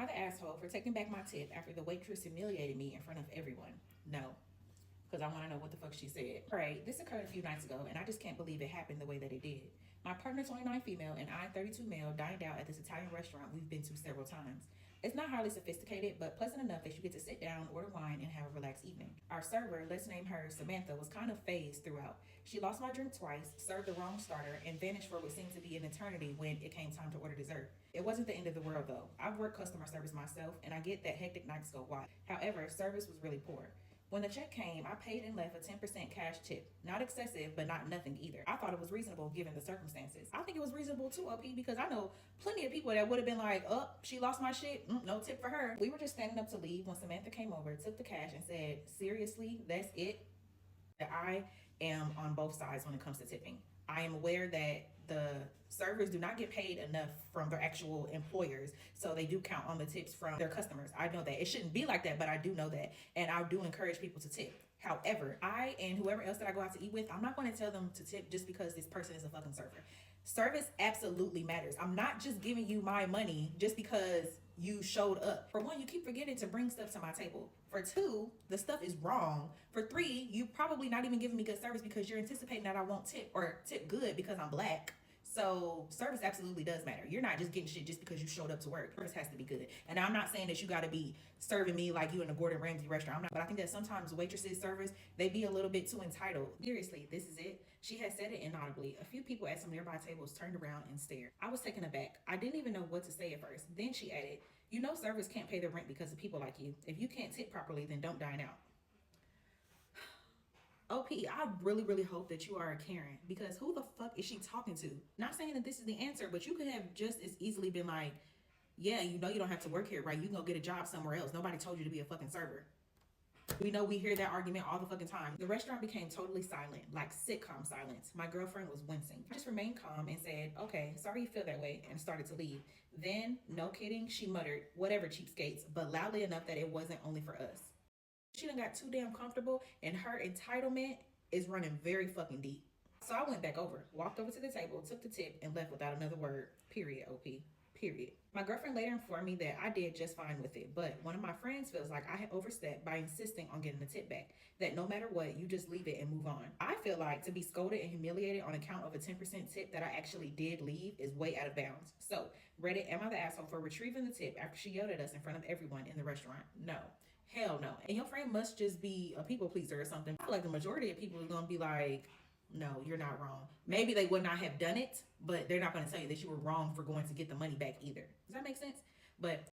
I the asshole for taking back my tip after the waitress humiliated me in front of everyone? No. Because I want to know what the fuck she said. Alright, this occurred a few nights ago, and I just can't believe it happened the way that it did. My partner, 29 female, and I, 32 male, dined out at this Italian restaurant we've been to several times. It's not highly sophisticated, but pleasant enough that you get to sit down, order wine, and have a relaxed evening. Our server, let's name her Samantha, was kind of phased throughout. She lost my drink twice, served the wrong starter, and vanished for what seemed to be an eternity when it came time to order dessert. It wasn't the end of the world though. I've worked customer service myself, and I get that hectic nights go wild. However, service was really poor. When the check came, I paid and left a 10% cash tip. Not excessive, but not nothing either. I thought it was reasonable given the circumstances. I think it was reasonable too, OP, because I know plenty of people that would have been like, oh, she lost my shit. No tip for her. We were just standing up to leave when Samantha came over, took the cash, and said, seriously, that's it? That I am on both sides when it comes to tipping. I am aware that the servers do not get paid enough from their actual employers, so they do count on the tips from their customers. I know that it shouldn't be like that, but I do know that, and I do encourage people to tip. However, I and whoever else that I go out to eat with, I'm not going to tell them to tip just because this person is a fucking server. Service absolutely matters. I'm not just giving you my money just because you showed up. For one, you keep forgetting to bring stuff to my table. For two, the stuff is wrong. For three, you probably not even giving me good service because you're anticipating that I won't tip or tip good because I'm black. So service absolutely does matter. You're not just getting shit just because you showed up to work. Service has to be good. And I'm not saying that you got to be serving me like you in a Gordon Ramsay restaurant. I'm not, but I think that sometimes waitresses, servers, they be a little bit too entitled. Seriously, this is it. She had said it inaudibly. A few people at some nearby tables turned around and stared. I was taken aback. I didn't even know what to say at first. Then she added, you know servers can't pay their rent because of people like you. If you can't tip properly, then don't dine out. OP, I really hope that you are a Karen, because who the fuck is she talking to? Not saying that this is the answer, but you could have just as easily been like, yeah, you know you don't have to work here, right? You can go get a job somewhere else. Nobody told you to be a fucking server. We know we hear that argument all the fucking time. The restaurant became totally silent, like sitcom silence. My girlfriend was wincing. I just remained calm and said, okay, sorry you feel that way, and started to leave. Then, no kidding, she muttered, whatever cheapskates, but loudly enough that it wasn't only for us. She done got too damn comfortable, and her entitlement is running very fucking deep. So I went back over, walked over to the table, took the tip, and left without another word. Period, OP. Period. My girlfriend later informed me that I did just fine with it, but one of my friends feels like I had overstepped by insisting on getting the tip back, that no matter what, you just leave it and move on. I feel like to be scolded and humiliated on account of a 10% tip that I actually did leave is way out of bounds. So, Reddit, am I the asshole for retrieving the tip after she yelled at us in front of everyone in the restaurant? No. Hell no. And your friend must just be a people pleaser or something. I feel like the majority of people are going to be like, no, you're not wrong. Maybe they would not have done it, but they're not going to tell you that you were wrong for going to get the money back either. Does that make sense? But